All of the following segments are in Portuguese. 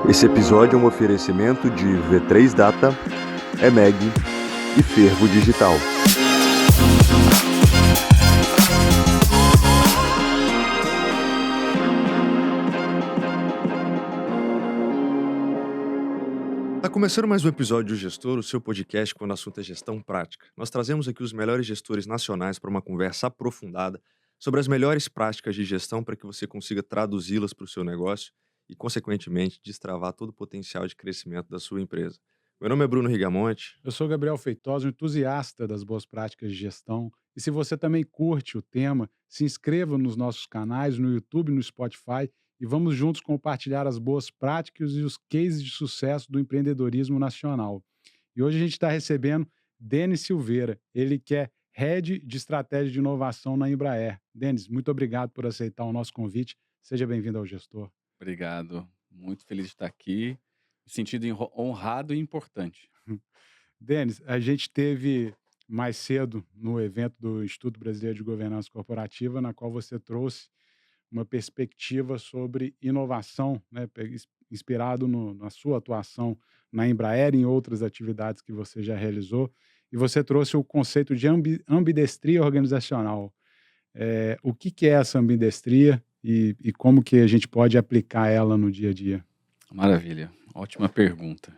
Esse episódio é um oferecimento de V3 Data, EMEG e Fervo Digital. Tá começando mais um episódio do Gestor, o seu podcast quando o assunto é gestão prática. Nós trazemos aqui os melhores gestores nacionais para uma conversa aprofundada sobre as melhores práticas de gestão para que você consiga traduzi-las para o seu negócio e, consequentemente, destravar todo o potencial de crescimento da sua empresa. Meu nome é Bruno Rigamonte. Eu sou Gabriel Feitosa, um entusiasta das boas práticas de gestão. E se você também curte o tema, se inscreva nos nossos canais, no YouTube, no Spotify, e vamos juntos compartilhar as boas práticas e os cases de sucesso do empreendedorismo nacional. E hoje a gente está recebendo Denis Silveira, ele que é Head de Estratégia de Inovação na Embraer. Denis, muito obrigado por aceitar o nosso convite. Seja bem-vindo ao Gestor. Obrigado. Muito feliz de estar aqui. Me sentindo honrado e importante. Denis, a gente teve mais cedo no evento do Instituto Brasileiro de Governança Corporativa, na qual você trouxe uma perspectiva sobre inovação, né, inspirado na sua atuação na Embraer e em outras atividades que você já realizou, e você trouxe o conceito de ambidestria organizacional. O que é essa ambidestria e como que a gente pode aplicar ela no dia a dia? Maravilha. Ótima pergunta.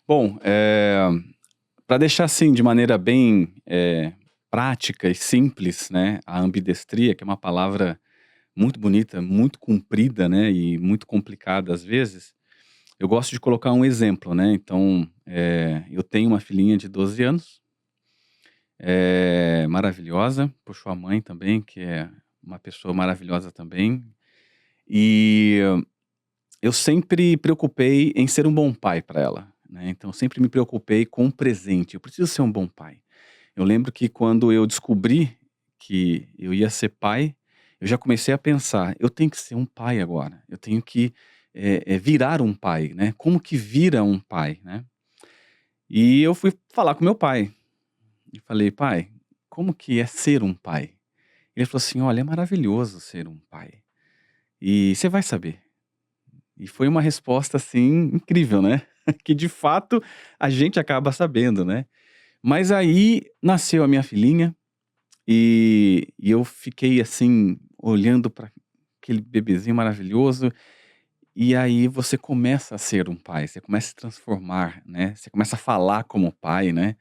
Bom, para deixar assim de maneira bem prática e simples, né, a ambidestria, que é uma palavra muito bonita, muito comprida, né, e muito complicada às vezes, eu gosto de colocar um exemplo, né? Então, eu tenho uma filhinha de 12 anos, maravilhosa, puxou a mãe também, que é uma pessoa maravilhosa também, e eu sempre preocupei em ser um bom pai para ela, né? Então, sempre me preocupei com o presente. Eu preciso ser um bom pai. Eu lembro que quando eu descobri que eu ia ser pai, eu já comecei a pensar, eu tenho que ser um pai agora. Eu tenho que virar um pai, né? Como que vira um pai, né? E eu fui falar com meu pai. E falei, pai, como que é ser um pai? Ele falou assim, olha, é maravilhoso ser um pai. E você vai saber. E foi uma resposta, assim, incrível, né? Que de fato a gente acaba sabendo, né? Mas aí nasceu a minha filhinha e eu fiquei assim, olhando para aquele bebezinho maravilhoso. E aí você começa a ser um pai, você começa a se transformar, né? Você começa a falar como pai, né?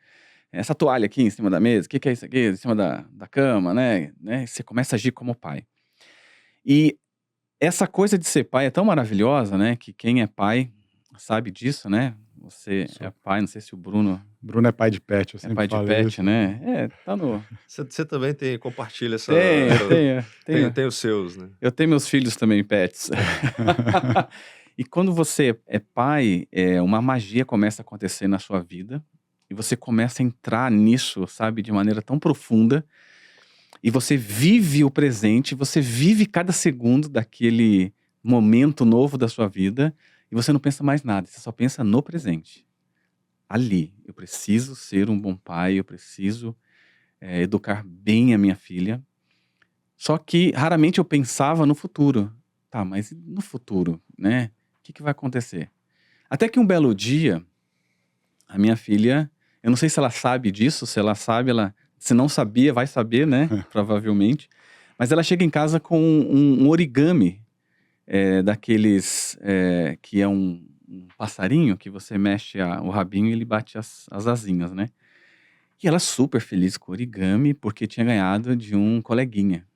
Essa toalha aqui em cima da mesa, o que é isso aqui? Em cima da cama, né? Você começa a agir como pai. E essa coisa de ser pai é tão maravilhosa, né? Que quem é pai sabe disso, né? Você é pai, não sei se o Bruno Bruno é pai de pet, eu é sempre pai de falo pet, isso. né? Tá no... Você também compartilha tem os seus, né? Eu tenho meus filhos também pets. E quando você é pai, uma magia começa a acontecer na sua vida. E você começa a entrar nisso, sabe? De maneira tão profunda. E você vive o presente, você vive cada segundo daquele momento novo da sua vida e você não pensa mais nada, você só pensa no presente. Ali, eu preciso ser um bom pai, eu preciso educar bem a minha filha. Só que raramente eu pensava no futuro. Tá, mas no futuro, né? O que vai acontecer? Até que um belo dia, a minha filha, eu não sei se ela sabe disso, se ela sabe, se não sabia, vai saber, né? Provavelmente. Mas ela chega em casa com um origami, daqueles que é um passarinho que você mexe o rabinho e ele bate as asinhas, né? E ela super feliz com o origami porque tinha ganhado de um coleguinha.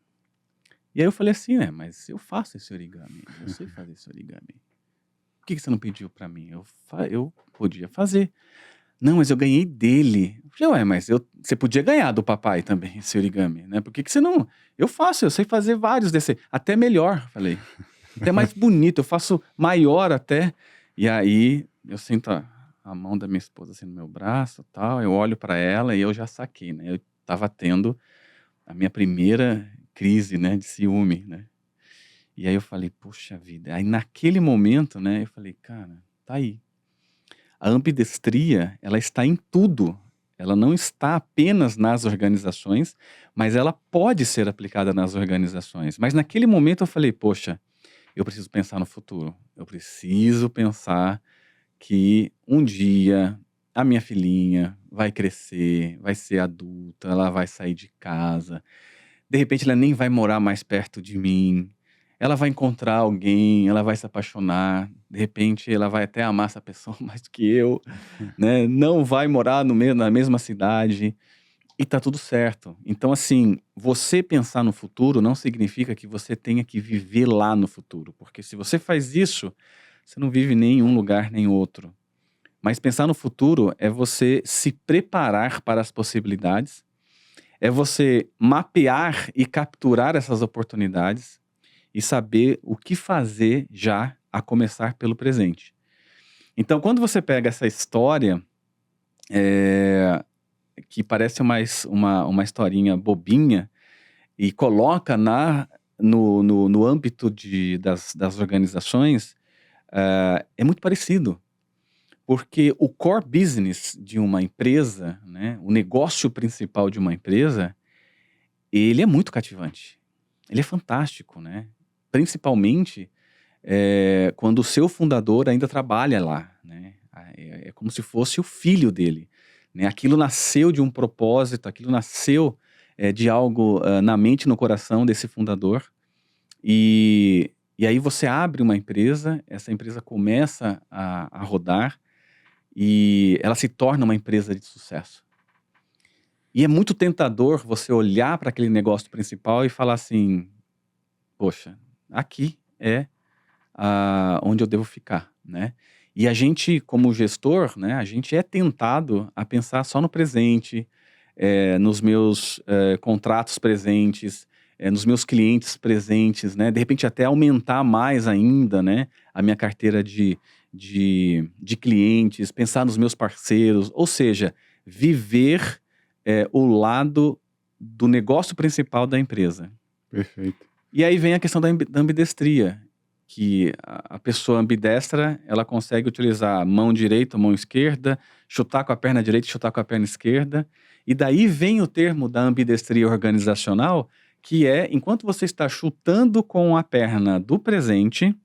E aí eu falei assim, né? Mas eu faço esse origami, eu sei fazer esse origami. Por que você não pediu pra mim? Eu podia fazer. Não, mas eu ganhei dele. Eu falei, ué, mas você podia ganhar do papai também, esse origami, né? Por que você não... Eu faço, eu sei fazer vários desse. Até melhor, falei. Até mais bonito, eu faço maior até. E aí, eu sinto a mão da minha esposa assim no meu braço e tal. Eu olho pra ela e eu já saquei, né? Eu tava tendo a minha primeira crise, né? De ciúme, né? E aí eu falei, puxa vida. Aí naquele momento, né? Eu falei, cara, tá aí. A ambidestria, ela está em tudo. Ela não está apenas nas organizações, mas ela pode ser aplicada nas organizações. Mas naquele momento eu falei, poxa, eu preciso pensar no futuro. eu preciso pensar que um dia a minha filhinha vai crescer, vai ser adulta, ela vai sair de casa. De repente ela nem vai morar mais perto de mim. Ela vai encontrar alguém, ela vai se apaixonar. De repente ela vai até amar essa pessoa mais do que eu, né? Não vai morar na mesma cidade. E tá tudo certo. Então, assim, você pensar no futuro não significa que você tenha que viver lá no futuro. Porque se você faz isso, você não vive nem em um lugar nem outro. Mas pensar no futuro é você se preparar para as possibilidades, é você mapear e capturar essas oportunidades e saber o que fazer já, a começar pelo presente. Então, quando você pega essa história, que parece uma historinha bobinha, e coloca no âmbito das organizações, é muito parecido. Porque o core business de uma empresa, né, o negócio principal de uma empresa, ele é muito cativante. Ele é fantástico, né? Principalmente quando o seu fundador ainda trabalha lá, né? É como se fosse o filho dele, né? Aquilo nasceu de um propósito, aquilo nasceu de algo na mente e no coração desse fundador. E aí você abre uma empresa, essa empresa começa a rodar e ela se torna uma empresa de sucesso. E é muito tentador você olhar para aquele negócio principal e falar assim, poxa, aqui é onde eu devo ficar, né? E a gente, como gestor, né, a gente é tentado a pensar só no presente, nos meus contratos presentes, nos meus clientes presentes, né? De repente até aumentar mais ainda, né, a minha carteira de clientes, pensar nos meus parceiros, ou seja, viver o lado do negócio principal da empresa. Perfeito. E aí vem a questão da ambidestria, que a pessoa ambidestra, ela consegue utilizar mão direita, mão esquerda, chutar com a perna direita e chutar com a perna esquerda. E daí vem o termo da ambidestria organizacional, que é, enquanto você está chutando com a perna do presente,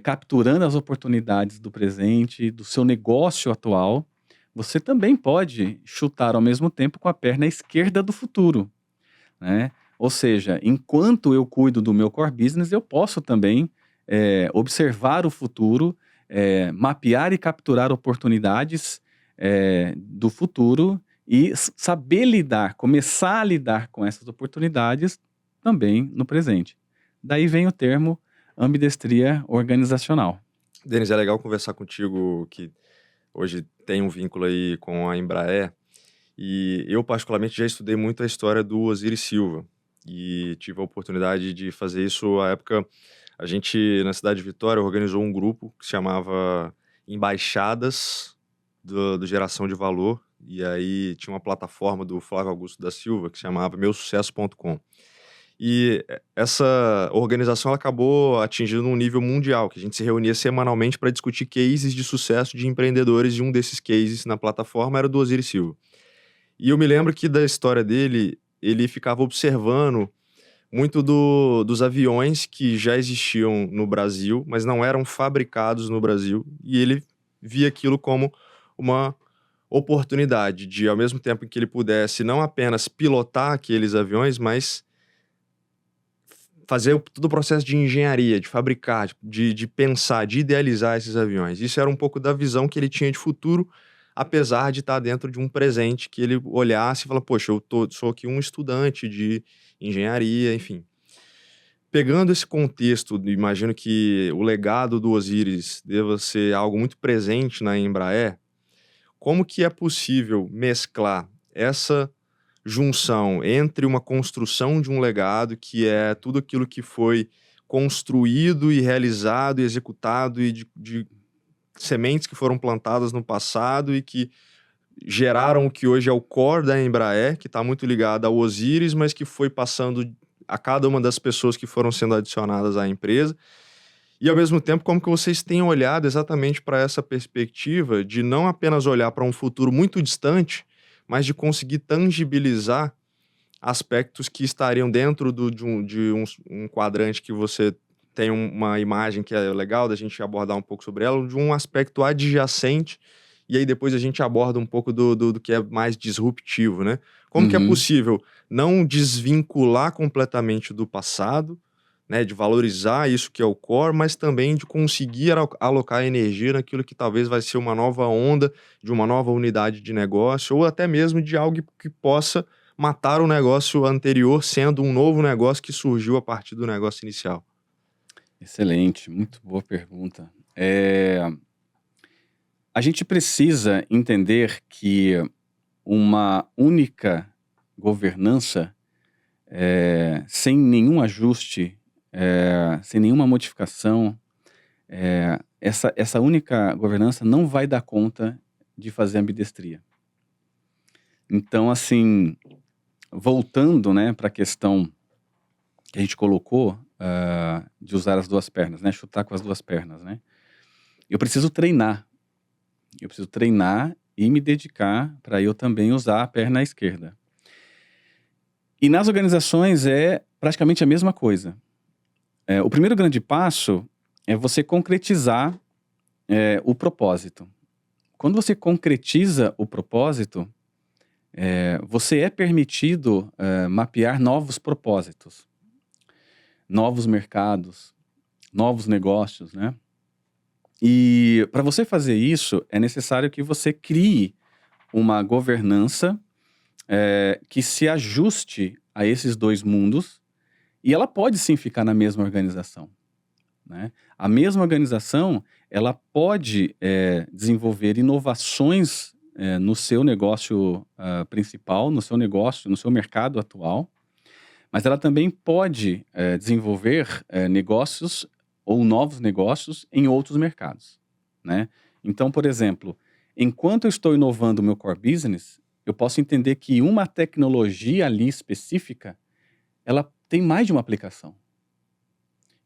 capturando as oportunidades do presente, do seu negócio atual, você também pode chutar ao mesmo tempo com a perna esquerda do futuro, né? Ou seja, enquanto eu cuido do meu core business, eu posso também observar o futuro, mapear e capturar oportunidades do futuro e saber lidar, começar a lidar com essas oportunidades também no presente. Daí vem o termo ambidestria organizacional. Denis, é legal conversar contigo, que hoje tem um vínculo aí com a Embraer, e eu particularmente já estudei muito a história do Osiris Silva, e tive a oportunidade de fazer isso à época. A gente, na cidade de Vitória, organizou um grupo que se chamava Embaixadas do Geração de Valor, e aí tinha uma plataforma do Flávio Augusto da Silva que se chamava meusucesso.com. E essa organização ela acabou atingindo um nível mundial, que a gente se reunia semanalmente para discutir cases de sucesso de empreendedores, e um desses cases na plataforma era do Osiris Silva. E eu me lembro que da história dele, ele ficava observando muito dos aviões que já existiam no Brasil, mas não eram fabricados no Brasil, e ele via aquilo como uma oportunidade de, ao mesmo tempo que ele pudesse não apenas pilotar aqueles aviões, mas fazer todo o processo de engenharia, de fabricar, de pensar, de idealizar esses aviões. Isso era um pouco da visão que ele tinha de futuro, apesar de estar dentro de um presente que ele olhasse e falasse, poxa, eu sou aqui um estudante de engenharia, enfim. Pegando esse contexto, imagino que o legado do Osiris deva ser algo muito presente na Embraer. Como que é possível mesclar essa junção entre uma construção de um legado, que é tudo aquilo que foi construído e realizado e executado, e de sementes que foram plantadas no passado e que geraram o que hoje é o core da Embraer, que está muito ligado ao Osiris, mas que foi passando a cada uma das pessoas que foram sendo adicionadas à empresa. E, ao mesmo tempo, como que vocês têm olhado exatamente para essa perspectiva de não apenas olhar para um futuro muito distante, mas de conseguir tangibilizar aspectos que estariam dentro de um quadrante que você tem uma imagem que é legal da gente abordar um pouco sobre ela, de um aspecto adjacente, e aí depois a gente aborda um pouco do que é mais disruptivo, né? Como que é Uhum. possível não desvincular completamente do passado, né, de valorizar isso que é o core, mas também de conseguir alocar energia naquilo que talvez vai ser uma nova onda, de uma nova unidade de negócio, ou até mesmo de algo que possa matar o negócio anterior, sendo um novo negócio que surgiu a partir do negócio inicial? Excelente, muito boa pergunta. A gente precisa entender que uma única governança, sem nenhum ajuste, sem nenhuma modificação, essa única governança não vai dar conta de fazer ambidestria. Então, assim, voltando, né, para a questão que a gente colocou, de usar as duas pernas, né, chutar com as duas pernas, né? Eu preciso treinar e me dedicar para eu também usar a perna esquerda. E nas organizações é praticamente a mesma coisa. O primeiro grande passo é você concretizar o propósito. Quando você concretiza o propósito, você é permitido mapear novos propósitos, novos mercados, novos negócios, né? E para você fazer isso, é necessário que você crie uma governança que se ajuste a esses dois mundos, e ela pode sim ficar na mesma organização, né? A mesma organização, ela pode desenvolver inovações no seu negócio principal, no seu negócio, no seu mercado atual, mas ela também pode desenvolver negócios ou novos negócios em outros mercados, né? Então, por exemplo, enquanto eu estou inovando o meu core business, eu posso entender que uma tecnologia ali específica, ela tem mais de uma aplicação.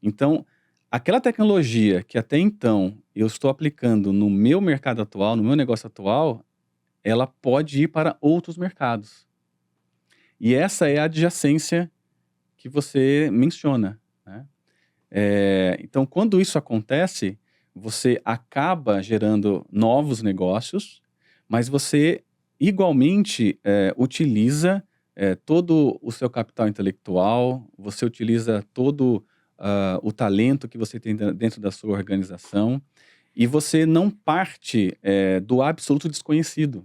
Então, aquela tecnologia que até então eu estou aplicando no meu mercado atual, no meu negócio atual, ela pode ir para outros mercados. E essa é a adjacência que você menciona, né? Então, quando isso acontece, você acaba gerando novos negócios, mas você igualmente utiliza todo o seu capital intelectual, você utiliza todo o talento que você tem dentro da sua organização, e você não parte do absoluto desconhecido.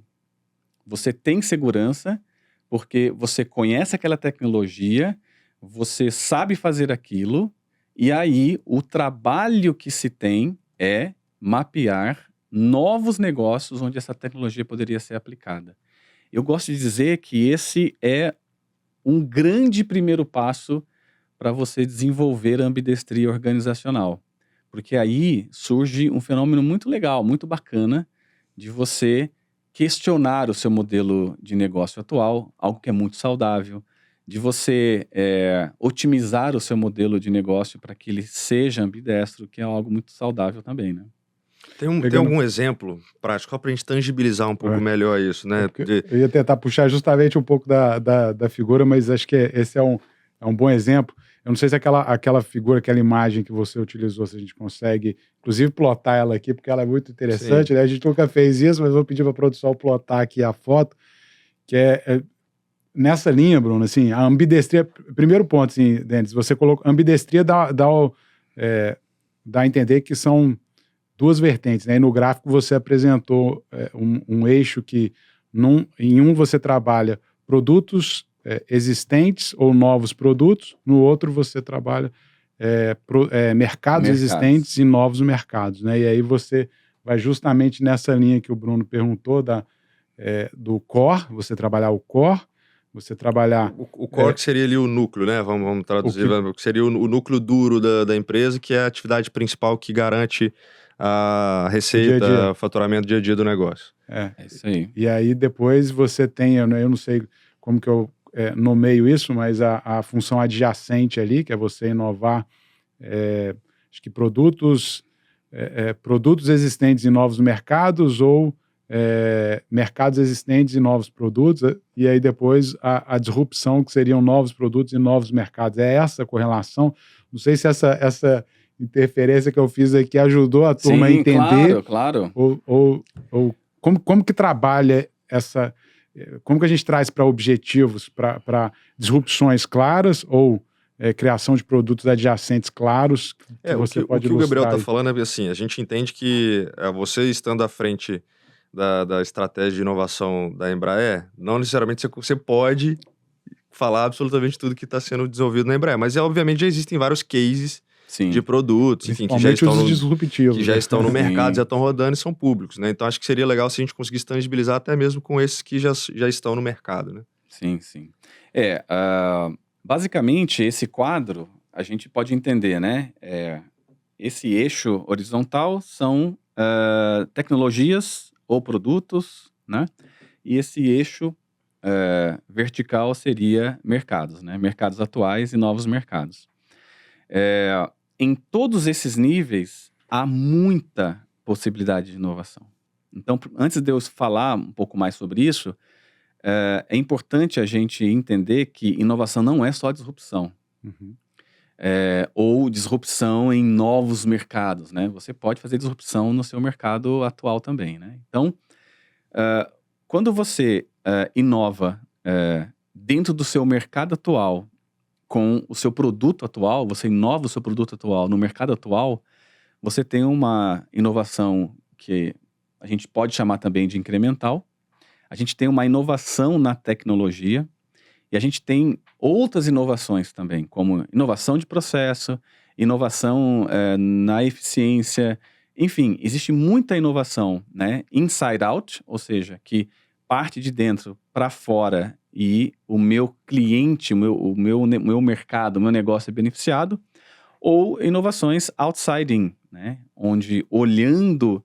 Você tem segurança, porque você conhece aquela tecnologia, você sabe fazer aquilo, e aí o trabalho que se tem é mapear novos negócios onde essa tecnologia poderia ser aplicada. Eu gosto de dizer que esse é um grande primeiro passo para você desenvolver a ambidestria organizacional, porque aí surge um fenômeno muito legal, muito bacana, de você questionar o seu modelo de negócio atual, algo que é muito saudável, de você otimizar o seu modelo de negócio para que ele seja ambidestro, que é algo muito saudável também, né? Tem algum exemplo prático, só para a gente tangibilizar um pouco melhor isso, né? Eu ia tentar puxar justamente um pouco da figura, mas acho que esse é um bom exemplo. Eu não sei se aquela figura, aquela imagem que você utilizou, se a gente consegue, inclusive, plotar ela aqui, porque ela é muito interessante, né? A gente nunca fez isso, mas vou pedir para a produção plotar aqui a foto, que nessa linha, Bruno, assim, a ambidestria, primeiro ponto, assim, Denis, você colocou, ambidestria dá a entender que são duas vertentes, né? E no gráfico você apresentou um eixo que em um você trabalha produtos existentes ou novos produtos, no outro você trabalha mercados existentes e novos mercados, né? E aí você vai justamente nessa linha que o Bruno perguntou, do core, você trabalhar o core, você trabalhar... O core que seria ali o núcleo, né? Vamos traduzir, que seria o núcleo duro da empresa, que é a atividade principal que garante a receita, dia a dia. faturamento dia a dia do negócio. É isso aí. E aí depois você tem, eu não sei como que eu nomeio isso, mas a função adjacente ali, que é você inovar, acho que produtos existentes em novos mercados ou mercados existentes e novos produtos, e aí depois a disrupção, que seriam novos produtos e novos mercados. É essa a correlação? Não sei se essa interferência que eu fiz aqui ajudou a turma a Sim, entender, claro. ou como que trabalha essa... Como que a gente traz para objetivos, para disrupções claras ou criação de produtos adjacentes claros que você pode o que o Gabriel ilustrar está aí? falando é assim, a gente entende que você estando à frente da estratégia de inovação da Embraer, não necessariamente você pode falar absolutamente tudo que está sendo desenvolvido na Embraer, mas obviamente já existem vários cases de Sim. produtos, enfim, que já Principalmente estão os no, disruptivos. que já né? estão no mercado, Sim. já estão rodando e são públicos, né? Então acho que seria legal se a gente conseguisse tangibilizar até mesmo com esses que já estão no mercado, né? Sim, sim. Basicamente, esse quadro, a gente pode entender, né? Esse eixo horizontal são tecnologias ou produtos, né? E esse eixo vertical seria mercados, né? Mercados atuais e novos mercados. Em todos esses níveis, há muita possibilidade de inovação. Então, antes de eu falar um pouco mais sobre isso, é importante a gente entender que inovação não é só disrupção. Uhum. Ou disrupção em novos mercados, né? Você pode fazer disrupção no seu mercado atual também, né? Então, quando você inova dentro do seu mercado atual, com o seu produto atual, você inova o seu produto atual no mercado atual, você tem uma inovação que a gente pode chamar também de incremental. A gente tem uma inovação na tecnologia e a gente tem outras inovações também, como inovação de processo, inovação na eficiência. Enfim, existe muita inovação, né? Inside out, ou seja, que parte de dentro para fora e o meu cliente, o meu mercado, o meu negócio é beneficiado, ou inovações outside in, né? Onde olhando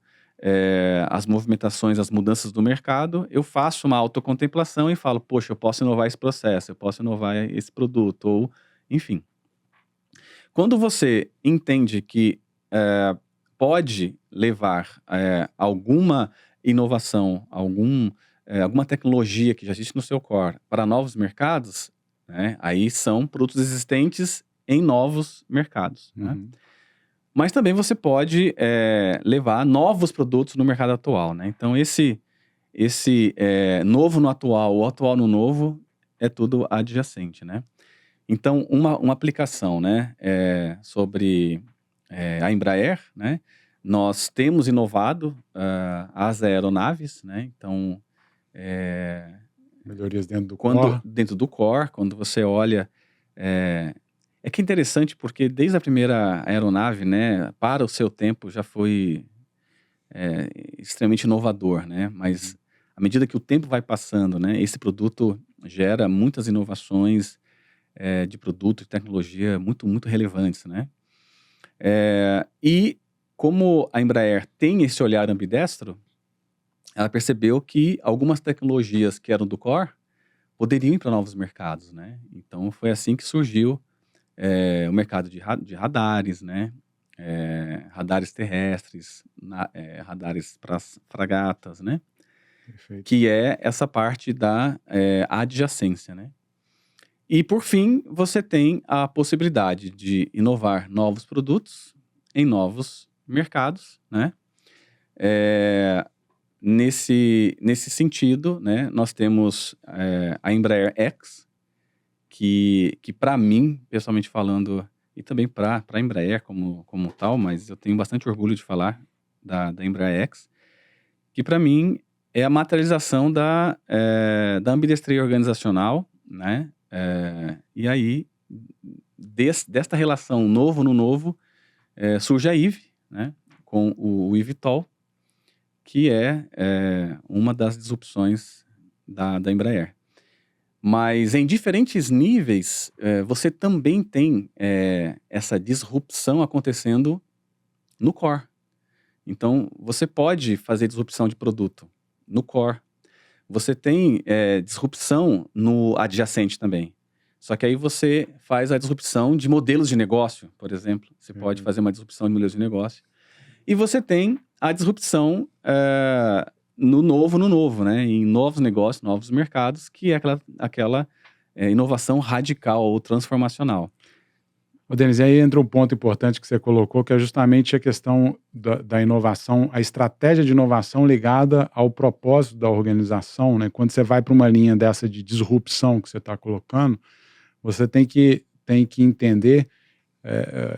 as movimentações, as mudanças do mercado, eu faço uma autocontemplação e falo, poxa, eu posso inovar esse processo, eu posso inovar esse produto, ou enfim. Quando você entende que pode levar alguma inovação, alguma tecnologia que já existe no seu core para novos mercados, né, aí são produtos existentes em novos mercados, né? Uhum. Mas também você pode levar novos produtos no mercado atual, né? Então, esse novo no atual, o atual no novo, é tudo adjacente, né? Então, uma aplicação, né, sobre a Embraer, né? Nós temos inovado as aeronaves, né? Então, Melhorias dentro do quando core. dentro do core, quando você olha, que é interessante porque desde a primeira aeronave, né, para o seu tempo já foi extremamente inovador, né? Mas à medida que o tempo vai passando, né, esse produto gera muitas inovações de produto e tecnologia muito, muito relevantes, né? E como a Embraer tem esse olhar ambidestro, ela percebeu que algumas tecnologias que eram do core poderiam ir para novos mercados, né? Então foi assim que surgiu o mercado de radares, né? Radares terrestres, radares para fragatas, né? Perfeito. Que é essa parte da adjacência, né? E por fim, você tem a possibilidade de inovar novos produtos em novos mercados, né? Nesse sentido, né, nós temos a Embraer X, que para mim, pessoalmente falando, e também para a Embraer como tal, mas eu tenho bastante orgulho de falar da Embraer X, que para mim é a materialização da ambidestria organizacional, né? E aí, desta relação novo no novo, surge a IVE, né? Com o eVTOL, que é uma das disrupções da Embraer. Mas em diferentes níveis, você também tem essa disrupção acontecendo no core. Então, você pode fazer disrupção de produto no core. Você tem disrupção no adjacente também. Só que aí você faz a disrupção de modelos de negócio, por exemplo. Você pode fazer uma disrupção de modelos de negócio. E você tem a disrupção no novo, né? Em novos negócios, novos mercados, que é aquela inovação radical ou transformacional. Ô, Denis, e aí entra um ponto importante que você colocou, que é justamente a questão da inovação, a estratégia de inovação ligada ao propósito da organização, né? Quando você vai para uma linha dessa de disrupção que você está colocando, você tem que entender,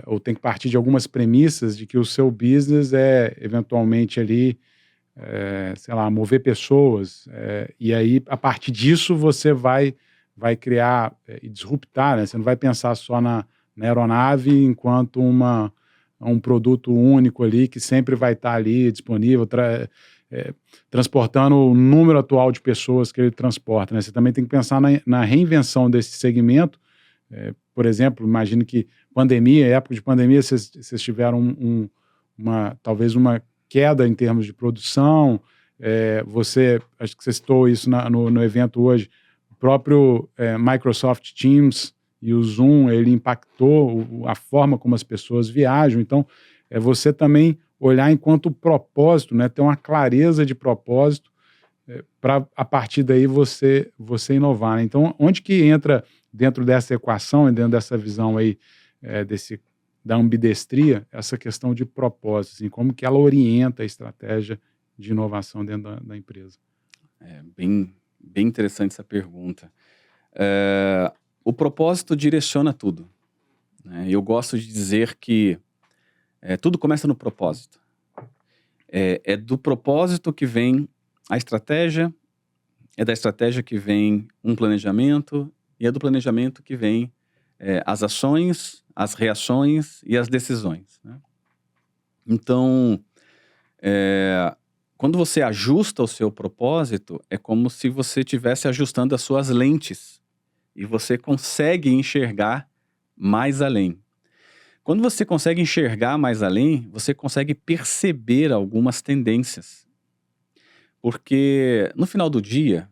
ou tem que partir de algumas premissas de que o seu business é, eventualmente, ali, sei lá, mover pessoas, e aí, a partir disso, você vai criar e disruptar, né? Você não vai pensar só na aeronave enquanto um produto único ali, que sempre vai estar ali disponível, transportando o número atual de pessoas que ele transporta, né? Você também tem que pensar na reinvenção desse segmento. Por exemplo, imagino que época de pandemia, vocês tiveram talvez uma queda em termos de produção. Acho que você citou isso no evento hoje, o próprio Microsoft Teams e o Zoom, ele impactou a forma como as pessoas viajam. Então, você também olhar enquanto propósito, né, ter uma clareza de propósito, para a partir daí você inovar, né? Então, onde que entra dentro dessa equação e dentro dessa visão aí, da ambidestria, essa questão de propósito, assim, como que ela orienta a estratégia de inovação dentro da empresa? Bem interessante essa pergunta. O propósito direciona tudo, né? Eu gosto de dizer que tudo começa no propósito. É do propósito que vem a estratégia, é da estratégia que vem um planejamento, e é do planejamento que vem as ações, as reações e as decisões, né? Então, quando você ajusta o seu propósito, é como se você estivesse ajustando as suas lentes e você consegue enxergar mais além. Quando você consegue enxergar mais além, você consegue perceber algumas tendências. Porque no final do dia,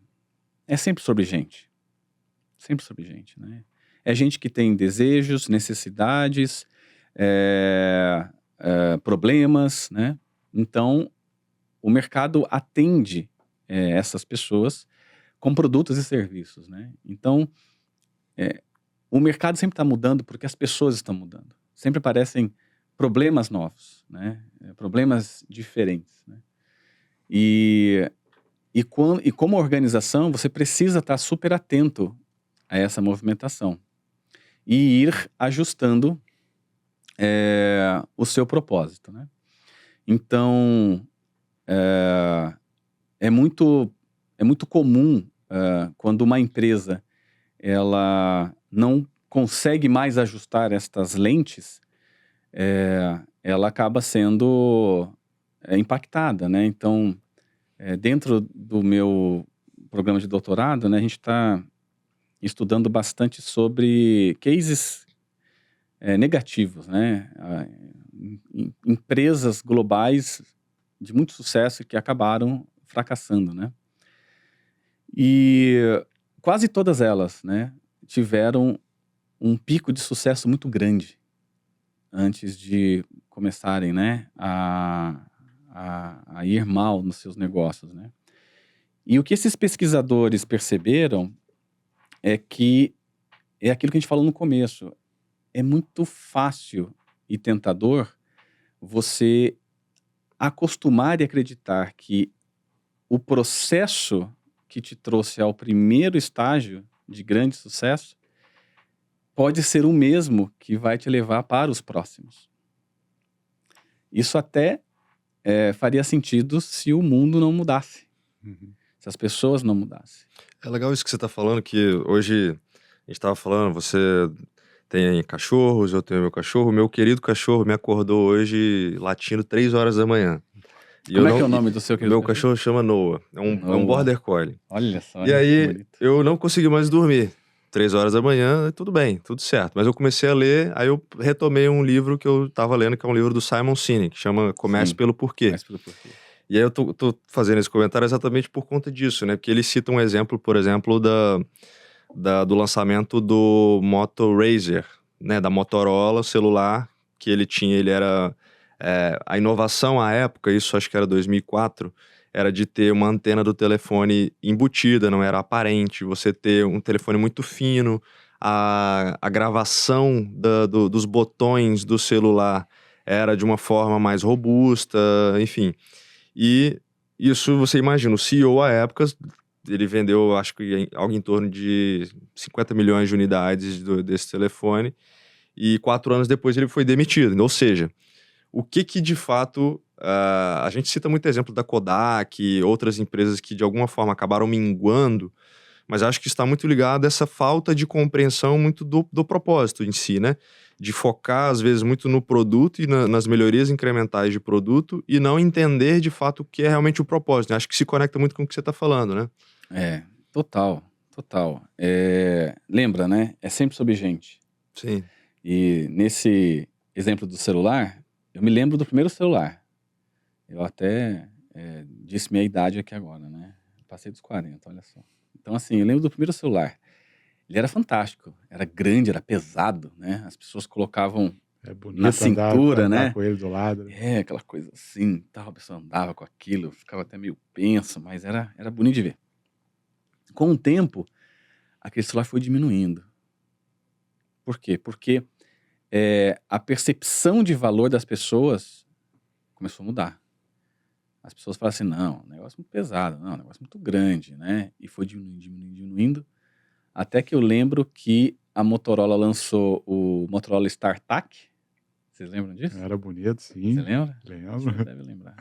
é sempre sobre gente. Sempre sobre gente, né? É gente que tem desejos, necessidades, problemas, né? Então, o mercado atende essas pessoas com produtos e serviços, né? Então, o mercado sempre está mudando porque as pessoas estão mudando. Sempre aparecem problemas novos, né? Problemas diferentes, né? E como organização, você precisa estar super atento a essa movimentação e ir ajustando o seu propósito, né? Então, é muito comum quando uma empresa ela não consegue mais ajustar estas lentes, ela acaba sendo impactada, né? Então, dentro do meu programa de doutorado, né, a gente está estudando bastante sobre cases negativos, né? Empresas globais de muito sucesso que acabaram fracassando, né? E quase todas elas, né, tiveram um pico de sucesso muito grande antes de começarem, né, a ir mal nos seus negócios, né? E o que esses pesquisadores perceberam é que é aquilo que a gente falou no começo. É muito fácil e tentador você acostumar e acreditar que o processo que te trouxe ao primeiro estágio de grande sucesso pode ser o mesmo que vai te levar para os próximos. Isso até faria sentido se o mundo não mudasse, se as pessoas não mudassem. É legal isso que você está falando, que hoje a gente estava falando, você tem cachorros, eu tenho meu cachorro. Meu querido cachorro me acordou hoje latindo 3 horas da manhã. E Como é que é o nome do seu querido Meu cachorro chama Noah, é um Border Collie. Olha só, E que aí, bonito. eu não consegui mais dormir. 3 horas da manhã, tudo bem, tudo certo. Mas eu comecei a ler, aí eu retomei um livro que eu tava lendo, que é um livro do Simon Sinek, que chama Comece Sim, pelo Porquê. Comece pelo Porquê. E aí eu tô fazendo esse comentário exatamente por conta disso, né? Porque ele cita um exemplo, por exemplo, do lançamento do Moto Razr, né? Da Motorola, celular, que ele era... a inovação à época, isso acho que era 2004, era de ter uma antena do telefone embutida, não era aparente, você ter um telefone muito fino, a gravação dos botões do celular era de uma forma mais robusta, enfim. E isso, você imagina, o CEO à época, ele vendeu, acho que algo em torno de 50 milhões de unidades desse telefone, e 4 anos depois ele foi demitido. Ou seja, o que de fato... a gente cita muito exemplo da Kodak, outras empresas que de alguma forma acabaram minguando, mas acho que está muito ligado a essa falta de compreensão muito do propósito em si, né? De focar, às vezes, muito no produto e nas melhorias incrementais de produto e não entender, de fato, o que é realmente o propósito, né? Acho que se conecta muito com o que você está falando, né? Total. Lembra, né? É sempre sobre gente. Sim. E nesse exemplo do celular, eu me lembro do primeiro celular. Eu até disse minha idade aqui agora, né? Passei dos 40, olha só. Então, assim, eu lembro do primeiro celular. Ele era fantástico, era grande, era pesado, né? As pessoas colocavam É bonito na cintura, andar né? com ele do lado. Aquela coisa assim, tal, a pessoa andava com aquilo, ficava até meio penso, mas era bonito de ver. Com o tempo, aquele celular foi diminuindo. Por quê? Porque a percepção de valor das pessoas começou a mudar. As pessoas falam assim, não, negócio muito pesado, não, negócio muito grande, né? E foi diminuindo, até que eu lembro que a Motorola lançou o Motorola StarTAC. Vocês lembram disso? Era bonito, Você sim. lembra? Lembro. Você deve lembrar.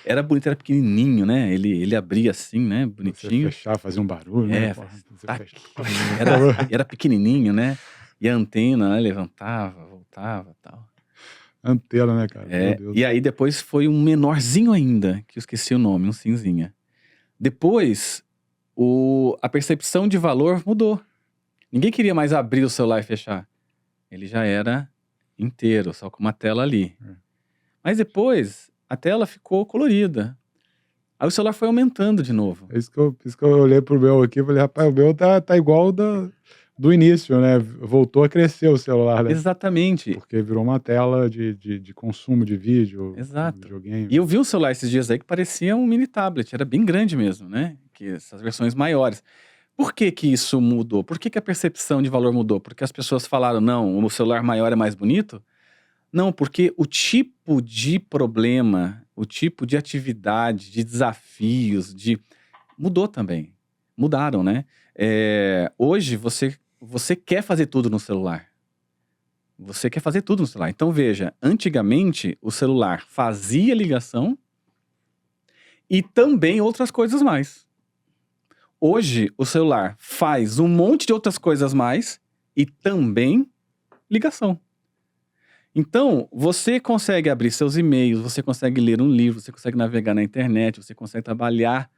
Era bonito, era pequenininho, né? Ele abria assim, né? Você Bonitinho. fechar, fazia um barulho, né? Porra, você tac. fecha- Era pequenininho, né? E a antena, né, levantava, voltava, tal. Antena, né, cara? Meu Deus. E aí depois foi um menorzinho ainda, que eu esqueci o nome, um cinzinha. Depois, a percepção de valor mudou. Ninguém queria mais abrir o celular e fechar. Ele já era inteiro, só com uma tela ali. Mas depois, a tela ficou colorida. Aí o celular foi aumentando de novo. É isso que eu olhei pro meu aqui e falei, rapaz, o meu tá igual do início, né? Voltou a crescer o celular, né? Exatamente. Porque virou uma tela de consumo de vídeo, Exato. videogame. E eu vi um celular esses dias aí que parecia um mini tablet, era bem grande mesmo, né? Que essas versões maiores. Por que isso mudou? Por que a percepção de valor mudou? Porque as pessoas falaram, não, o celular maior é mais bonito? Não, porque o tipo de problema, o tipo de atividade, de desafios, mudou também. Mudaram, né? Hoje você quer fazer tudo no celular. Você quer fazer tudo no celular. Então veja, antigamente o celular fazia ligação e também outras coisas mais. Hoje o celular faz um monte de outras coisas mais e também ligação. Então, você consegue abrir seus e-mails, você consegue ler um livro, você consegue navegar na internet, você consegue trabalhar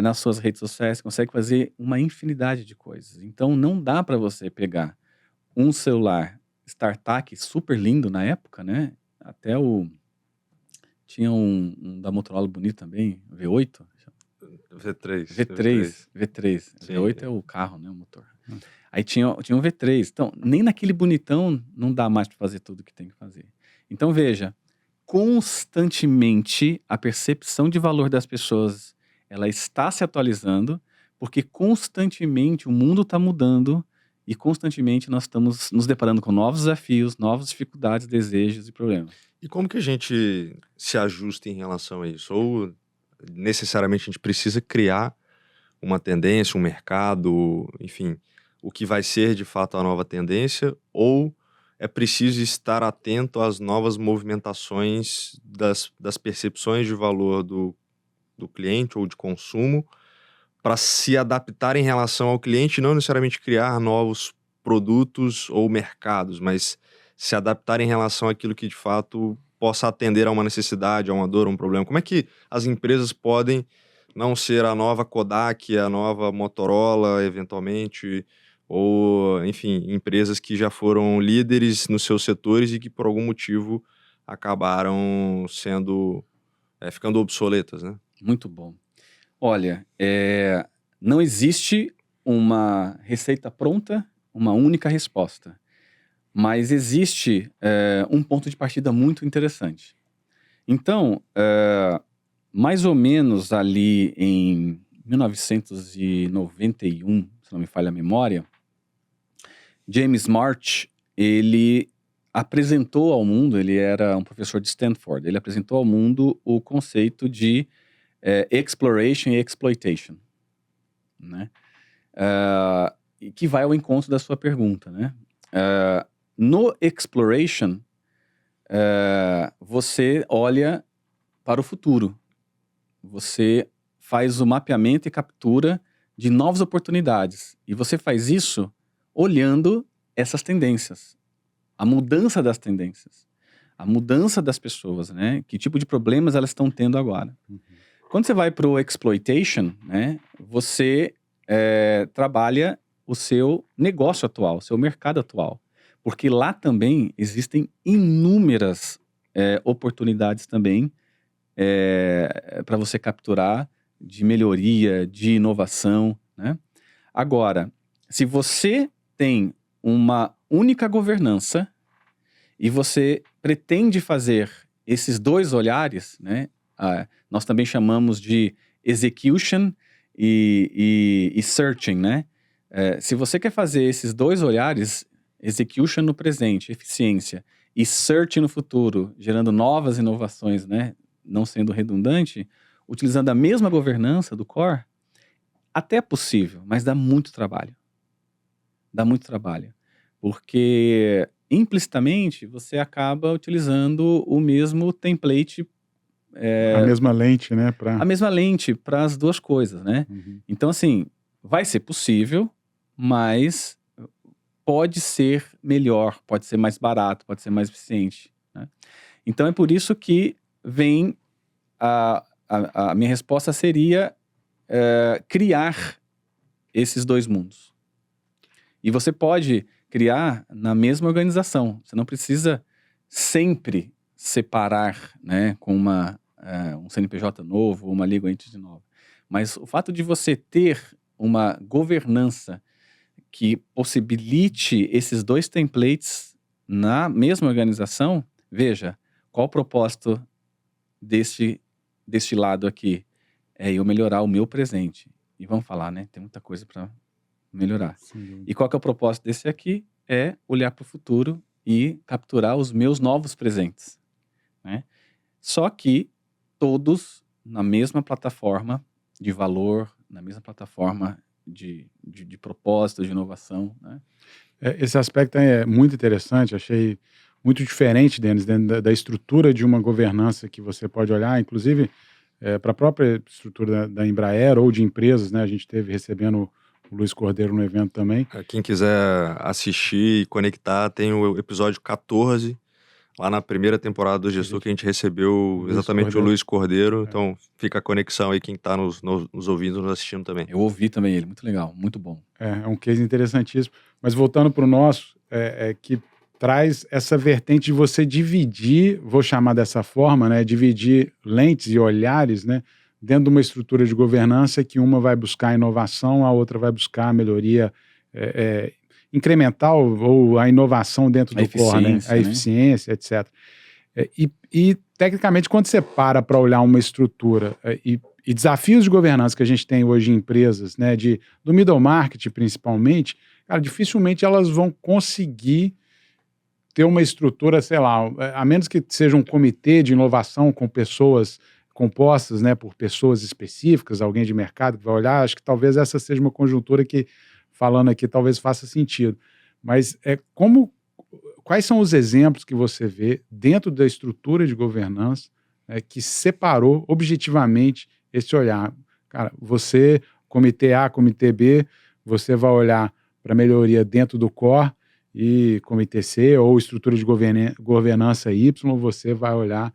nas suas redes sociais, você consegue fazer uma infinidade de coisas. Então, não dá para você pegar um celular StarTAC super lindo na época, né? Até tinha um da Motorola bonito também, V8. V3. Sim. V8 é o carro, né? O motor. Aí tinha um V3. Então, nem naquele bonitão não dá mais para fazer tudo que tem que fazer. Então, veja, constantemente a percepção de valor das pessoas, ela está se atualizando, porque constantemente o mundo está mudando e constantemente nós estamos nos deparando com novos desafios, novas dificuldades, desejos e problemas. E como que a gente se ajusta em relação a isso? Ou necessariamente a gente precisa criar uma tendência, um mercado, enfim, o que vai ser de fato a nova tendência, ou é preciso estar atento às novas movimentações das percepções de valor do cliente ou de consumo para se adaptar em relação ao cliente, não necessariamente criar novos produtos ou mercados, mas se adaptar em relação àquilo que de fato possa atender a uma necessidade, a uma dor, a um problema. Como é que as empresas podem não ser a nova Kodak, a nova Motorola, eventualmente, ou, enfim, empresas que já foram líderes nos seus setores e que por algum motivo acabaram ficando obsoletas, né? Muito bom. Olha, não existe uma receita pronta, uma única resposta. Mas existe um ponto de partida muito interessante. Então, mais ou menos ali em 1991, se não me falha a memória, James March, ele apresentou ao mundo, ele era um professor de Stanford, ele apresentou ao mundo o conceito de exploration e exploitation, né? E que vai ao encontro da sua pergunta, né? No exploration, você olha para o futuro. Você faz o mapeamento e captura de novas oportunidades. E você faz isso olhando essas tendências. A mudança das tendências. A mudança das pessoas, né? Que tipo de problemas elas estão tendo agora. Quando você vai para o exploitation, né? Você trabalha o seu negócio atual, o seu mercado atual. Porque lá também existem inúmeras oportunidades também para você capturar de melhoria, de inovação, né? Agora, se você tem uma única governança e você pretende fazer esses dois olhares, né? Nós também chamamos de execution e searching, né? Se você quer fazer esses dois olhares, execution no presente, eficiência, e search no futuro, gerando novas inovações, né? Não sendo redundante, utilizando a mesma governança do core, até é possível, mas dá muito trabalho. Dá muito trabalho. Porque, implicitamente, você acaba utilizando o mesmo template. A mesma lente, né? A mesma lente para as duas coisas, né? Então, assim, vai ser possível, mas pode ser melhor, pode ser mais barato, pode ser mais eficiente, né? Então, é por isso que vem a minha resposta seria criar esses dois mundos. E você pode criar na mesma organização. Você não precisa sempre separar, né, com um CNPJ novo, uma legal entity nova. Mas o fato de você ter uma governança que possibilite esses dois templates na mesma organização, veja, qual o propósito deste lado aqui? É eu melhorar o meu presente. E vamos falar, né? Tem muita coisa para melhorar. Sim. E qual que é o propósito desse aqui? É olhar para o futuro e capturar os meus novos presentes, né? Só que todos na mesma plataforma de valor, na mesma plataforma de propósito, de inovação, né? Esse aspecto é muito interessante, achei muito diferente, Denis, dentro da estrutura de uma governança que você pode olhar, inclusive para a própria estrutura da Embraer ou de empresas, né? A gente esteve recebendo o Luiz Cordeiro no evento também. Quem quiser assistir e conectar, tem o episódio 14, lá na primeira temporada do Gestor, que a gente recebeu exatamente o Luiz Cordeiro. Então fica a conexão aí, quem está nos ouvindo, nos assistindo também. Eu ouvi também ele, muito legal, muito bom. É um case interessantíssimo. Mas voltando para o nosso, que traz essa vertente de você dividir, vou chamar dessa forma, né, dividir lentes e olhares, né, dentro de uma estrutura de governança que uma vai buscar inovação, a outra vai buscar a melhoria incremental ou a inovação dentro do core, né, a eficiência, etc. E tecnicamente, quando você para olhar uma estrutura e desafios de governança que a gente tem hoje em empresas, né, do middle market principalmente, cara, dificilmente elas vão conseguir ter uma estrutura, sei lá, a menos que seja um comitê de inovação com pessoas compostas, né, por pessoas específicas, alguém de mercado que vai olhar. Acho que talvez essa seja uma conjuntura que, falando aqui, talvez faça sentido. Mas quais são os exemplos que você vê dentro da estrutura de governança que separou objetivamente esse olhar? Cara, você, comitê A, comitê B, você vai olhar para melhoria dentro do core, e comitê C ou estrutura de governança Y, você vai olhar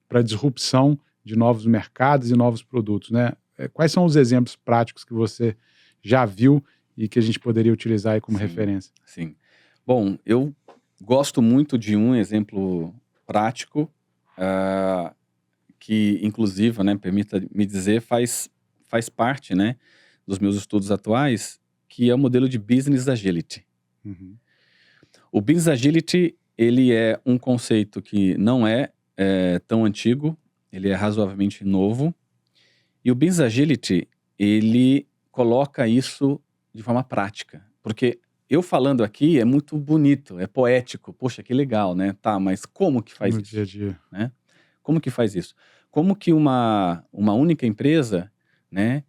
para a disrupção de novos mercados e novos produtos, né? Quais são os exemplos práticos que você já viu e que a gente poderia utilizar aí como referência? Sim. Bom, eu gosto muito de um exemplo prático que, inclusive, né, permita-me dizer, faz parte, né, dos meus estudos atuais, que é o modelo de Business Agility. O Business Agility, ele é um conceito que não é tão antigo, ele é razoavelmente novo. E o Business Agility, ele coloca isso de forma prática. Porque eu falando aqui é muito bonito, é poético. Poxa, que legal, né? Tá, mas como que faz No isso? dia a dia. Né? Como que faz isso? Como que uma única empresa, né,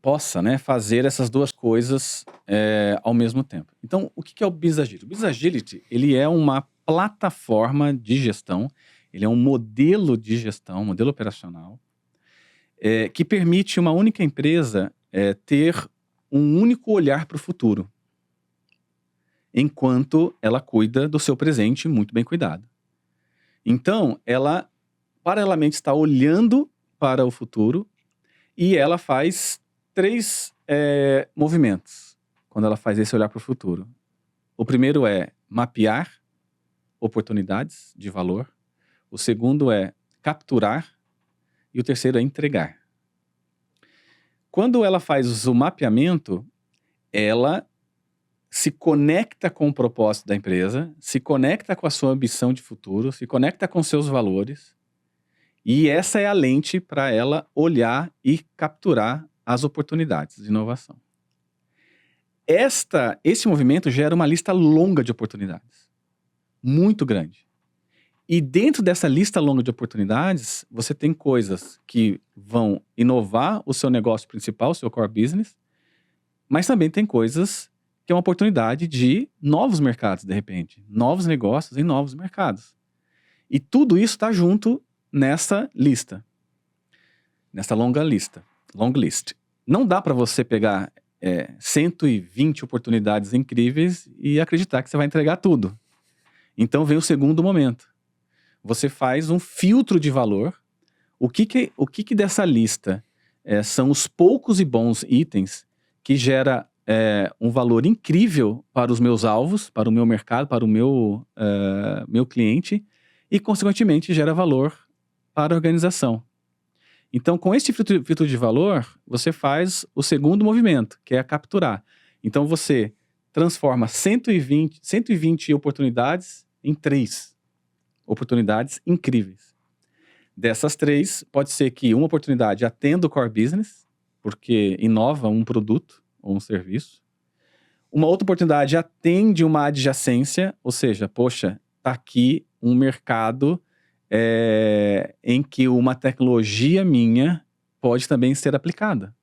possa, né, fazer essas duas coisas ao mesmo tempo? Então, o que é o Business Agility? O Business Agility, ele é uma plataforma de gestão, ele é um modelo de gestão, um modelo operacional, que permite uma única empresa ter um único olhar para o futuro, enquanto ela cuida do seu presente muito bem cuidado. Então, ela paralelamente está olhando para o futuro e ela faz 3 movimentos quando ela faz esse olhar para o futuro. O primeiro é mapear oportunidades de valor. O segundo é capturar. E o terceiro é entregar. Quando ela faz o mapeamento, ela se conecta com o propósito da empresa, se conecta com a sua ambição de futuro, se conecta com seus valores. E essa é a lente para ela olhar e capturar as oportunidades de inovação. Esse movimento gera uma lista longa de oportunidades, muito grande. E dentro dessa lista longa de oportunidades, você tem coisas que vão inovar o seu negócio principal, o seu core business, mas também tem coisas que é uma oportunidade de novos mercados, de repente. Novos negócios em novos mercados. E tudo isso está junto nessa lista. Nessa longa lista. Long list. Não dá para você pegar 120 oportunidades incríveis e acreditar que você vai entregar tudo. Então vem o segundo momento. Você faz um filtro de valor. O que dessa lista são os poucos e bons itens que gera um valor incrível para os meus alvos, para o meu mercado, para o meu cliente e, consequentemente, gera valor para a organização. Então, com este filtro de valor, você faz o segundo movimento, que é capturar. Então, você transforma 120 oportunidades em 3 oportunidades incríveis. Dessas 3, pode ser que uma oportunidade atenda o core business, porque inova um produto ou um serviço. Uma outra oportunidade atende uma adjacência, ou seja, poxa, está aqui um mercado em que uma tecnologia minha pode também ser aplicada.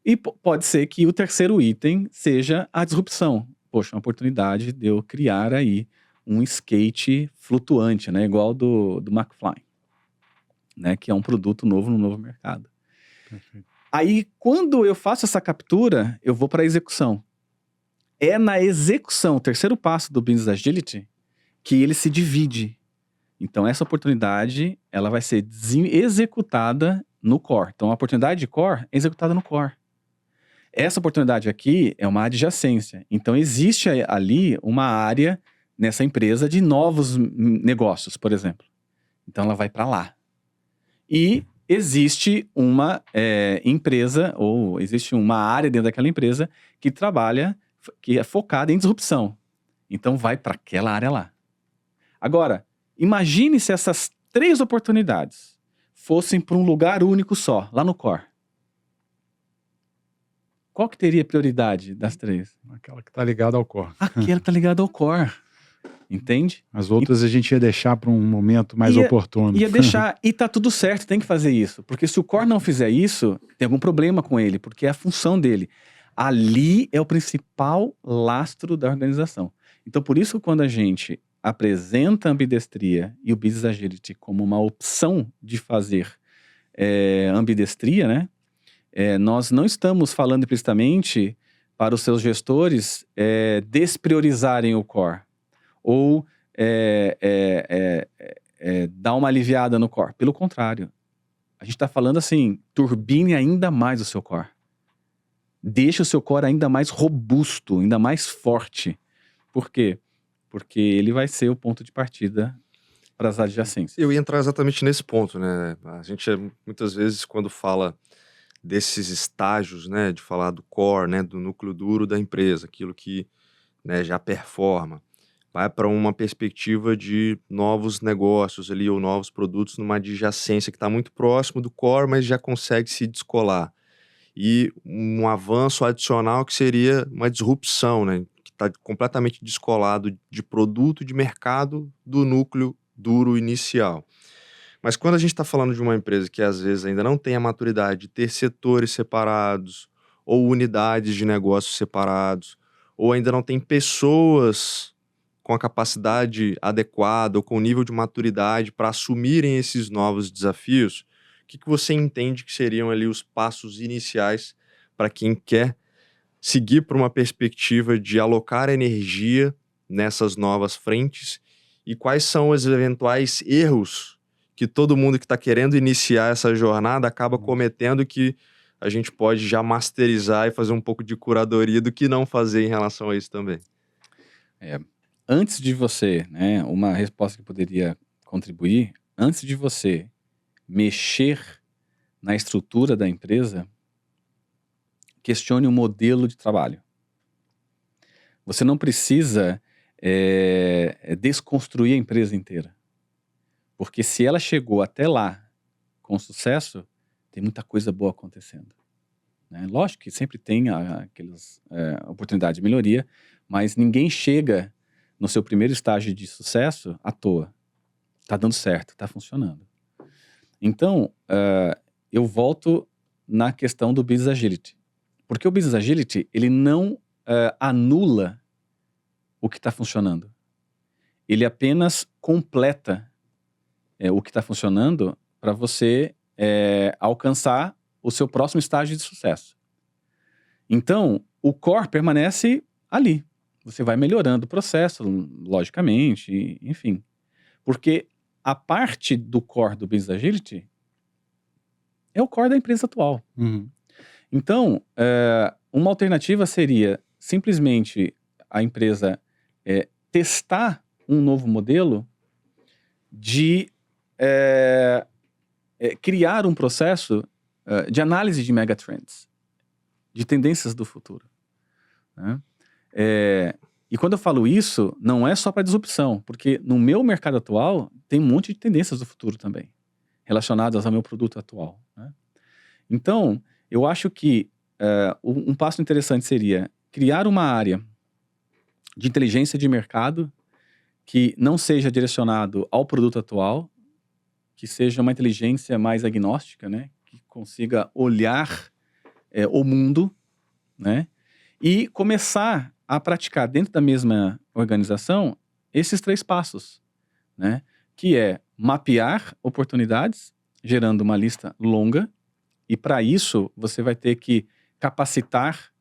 E pode ser que o terceiro item seja a disrupção. Poxa, uma oportunidade de eu criar aí um skate flutuante, né? Igual do McFly, né? Que é um produto novo no novo mercado. Perfeito. Aí, quando eu faço essa captura, eu vou para a execução. É na execução, o terceiro passo do Business Agility, que ele se divide. Então, essa oportunidade, ela vai ser executada no core. Então, a oportunidade de core é executada no core. Essa oportunidade aqui é uma adjacência. Então, existe ali uma área nessa empresa de novos negócios, por exemplo. Então, ela vai para lá. E existe uma empresa, ou existe uma área dentro daquela empresa que trabalha, que é focada em disrupção. Então, vai para aquela área lá. Agora, imagine se essas 3 oportunidades fossem para um lugar único só, lá no core. Qual que teria prioridade das 3? Aquela que está ligada ao core. Aquela que está ligada ao core. Entende? As outras a gente ia deixar para um momento mais oportuno. Ia deixar, e tá tudo certo, tem que fazer isso. Porque se o core não fizer isso, tem algum problema com ele, porque é a função dele. Ali é o principal lastro da organização. Então, por isso, quando a gente apresenta a ambidestria e o Business Agility como uma opção de fazer ambidestria, né? Nós não estamos falando implicitamente para os seus gestores despriorizarem o core. Ou dar uma aliviada no core. Pelo contrário. A gente está falando assim, turbine ainda mais o seu core. Deixe o seu core ainda mais robusto, ainda mais forte. Por quê? Porque ele vai ser o ponto de partida para as adjacências. Eu ia entrar exatamente nesse ponto, né? A gente muitas vezes, quando fala desses estágios, né, de falar do core, né, do núcleo duro da empresa, aquilo que, né, já performa, vai para uma perspectiva de novos negócios ali ou novos produtos numa adjacência que está muito próximo do core, mas já consegue se descolar. E um avanço adicional que seria uma disrupção, né? Que está completamente descolado de produto, de mercado, do núcleo duro inicial. Mas quando a gente está falando de uma empresa que às vezes ainda não tem a maturidade de ter setores separados, ou unidades de negócios separados, ou ainda não tem pessoas com a capacidade adequada ou com o nível de maturidade para assumirem esses novos desafios, o que você entende que seriam ali os passos iniciais para quem quer seguir para uma perspectiva de alocar energia nessas novas frentes e quais são os eventuais erros que todo mundo que está querendo iniciar essa jornada acaba cometendo que a gente pode já masterizar e fazer um pouco de curadoria do que não fazer em relação a isso também. Antes de você, né, uma resposta que poderia contribuir, antes de você mexer na estrutura da empresa, questione o modelo de trabalho. Você não precisa desconstruir a empresa inteira. Porque se ela chegou até lá com sucesso, tem muita coisa boa acontecendo. Né? Lógico que sempre tem aquelas oportunidades de melhoria, mas ninguém chega no seu primeiro estágio de sucesso à toa. Está dando certo, está funcionando. Então, eu volto na questão do Business Agility. Porque o Business Agility, ele não anula o que está funcionando. Ele apenas completa o que está funcionando para você alcançar o seu próximo estágio de sucesso. Então, o core permanece ali. Você vai melhorando o processo, logicamente, enfim. Porque a parte do core do Business Agility é o core da empresa atual. Uhum. Então, uma alternativa seria simplesmente a empresa testar um novo modelo de criar um processo de análise de megatrends, de tendências do futuro. Né? E quando eu falo isso, não é só para disrupção, porque no meu mercado atual tem um monte de tendências do futuro também, relacionadas ao meu produto atual. Né? Então, eu acho que um passo interessante seria criar uma área de inteligência de mercado que não seja direcionado ao produto atual, que seja uma inteligência mais agnóstica, né? Que consiga olhar o mundo, né? E começar a praticar dentro da mesma organização esses 3 passos, né? Que é mapear oportunidades, gerando uma lista longa, e para isso você vai ter que capacitar